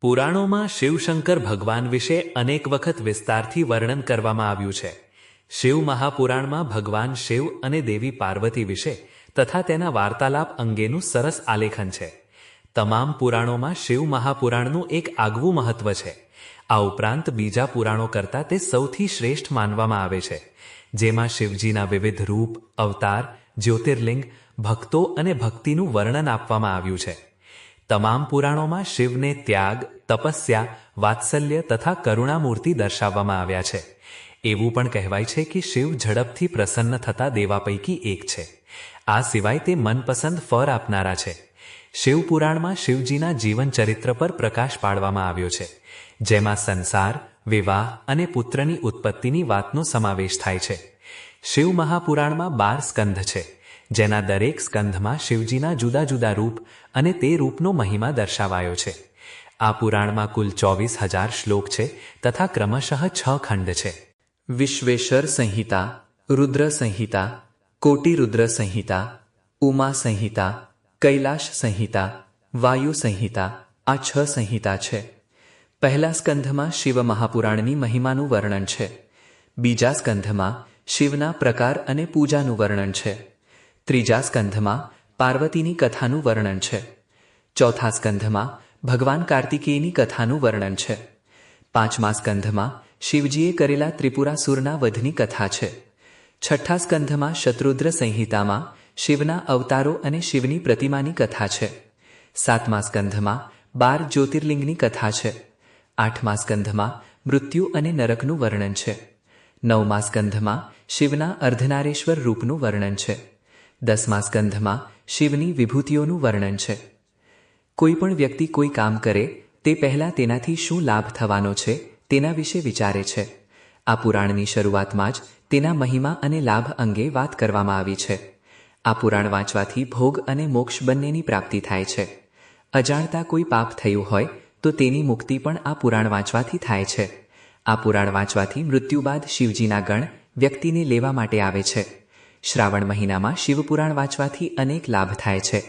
પુરાણોમાં શિવશંકર ભગવાન વિશે અનેક વખત વિસ્તારથી વર્ણન કરવામાં આવ્યું છે. શિવ મહાપુરાણમાં ભગવાન શિવ અને દેવી પાર્વતી વિશે તથા તેના વાર્તાલાપ અંગેનું સરસ આલેખન છે. તમામ પુરાણોમાં શિવ મહાપુરાણનું એક આગવું મહત્વ છે. આ ઉપરાંત બીજા પુરાણો કરતાં તે સૌથી શ્રેષ્ઠ માનવામાં આવે છે, જેમાં શિવજીના વિવિધ રૂપ, અવતાર, જ્યોતિર્લિંગ, ભક્તો અને ભક્તિનું વર્ણન આપવામાં આવ્યું છે. તમામ પુરાણોમાં શિવને ત્યાગ, તપસ્યા, વાત્સલ્ય તથા કરુણામૂર્તિ દર્શાવવામાં આવ્યા છે. એવું પણ કહેવાય છે કે શિવ ઝડપથી પ્રસન્ન થતા દેવા પૈકી એક છે. આ સિવાય તે મનપસંદ ફળ આપનારા છે. શિવપુરાણમાં શિવજીના જીવન ચરિત્ર પર પ્રકાશ પાડવામાં આવ્યો છે, જેમાં સંસાર, વિવાહ અને પુત્રની ઉત્પત્તિની વાતનો સમાવેશ થાય છે. શિવ મહાપુરાણમાં 12 સ્કંધ છે, જેના દરેક સ્કંધમાં શિવજીના જુદા જુદા રૂપ અને તે રૂપનો મહિમા દર્શાવાયો છે. આ પુરાણમાં કુલ 24,000 શ્લોક છે તથા ક્રમશઃ 6 ખંડ છે. વિશ્વેશ્વર સંહિતા, રુદ્ર સંહિતા, કોટિરુદ્ર સંહિતા, ઉમા સંહિતા, કૈલાશ સંહિતા, વાયુ સંહિતા, આ 6 સંહિતા છે. પહેલા સ્કંધમાં શિવ મહાપુરાણની મહિમાનું વર્ણન છે. બીજા સ્કંધમાં શિવના પ્રકાર અને પૂજાનું વર્ણન છે. ત્રીજા સ્કંધમાં પાર્વતીની કથાનું વર્ણન છે. ચોથા સ્કંધમાં ભગવાન કાર્તિકેયની કથાનું વર્ણન છે. પાંચમા સ્કંધમાં શિવજીએ કરેલા ત્રિપુરાસુરના વધની કથા છે. છઠ્ઠા સ્કંધમાં શત્રુદ્ર સંહિતામાં શિવના અવતારો અને શિવની પ્રતિમાની કથા છે. સાતમા સ્કંધમાં 12 જ્યોતિર્લિંગની કથા છે. આઠમા સ્કંધમાં મૃત્યુ અને નરકનું વર્ણન છે. નવમા સ્કંધમાં શિવના અર્ધનારેશ્વર રૂપનું વર્ણન છે. 10મા સ્કંધમાં શિવની વિભૂતિઓનું વર્ણન છે. કોઈ પણ વ્યક્તિ કોઈ કામ કરે તે પહેલાં તેનાથી શું લાભ થવાનો છે તેના વિશે વિચારે છે. આ પુરાણની શરૂઆતમાં જ તેના મહિમા અને લાભ અંગે વાત કરવામાં આવી છે. આ પુરાણ વાંચવાથી ભોગ અને મોક્ષ બંનેની પ્રાપ્તિ થાય છે. અજાણતા કોઈ પાપ થયું હોય તો તેની મુક્તિ પણ આ પુરાણ વાંચવાથી થાય છે. આ પુરાણ વાંચવાથી મૃત્યુ બાદ શિવજીના ગણ વ્યક્તિને લેવા માટે આવે છે. શ્રાવણ મહિનામાં શિવપુરાણ વાંચવાથી અનેક લાભ થાય છે.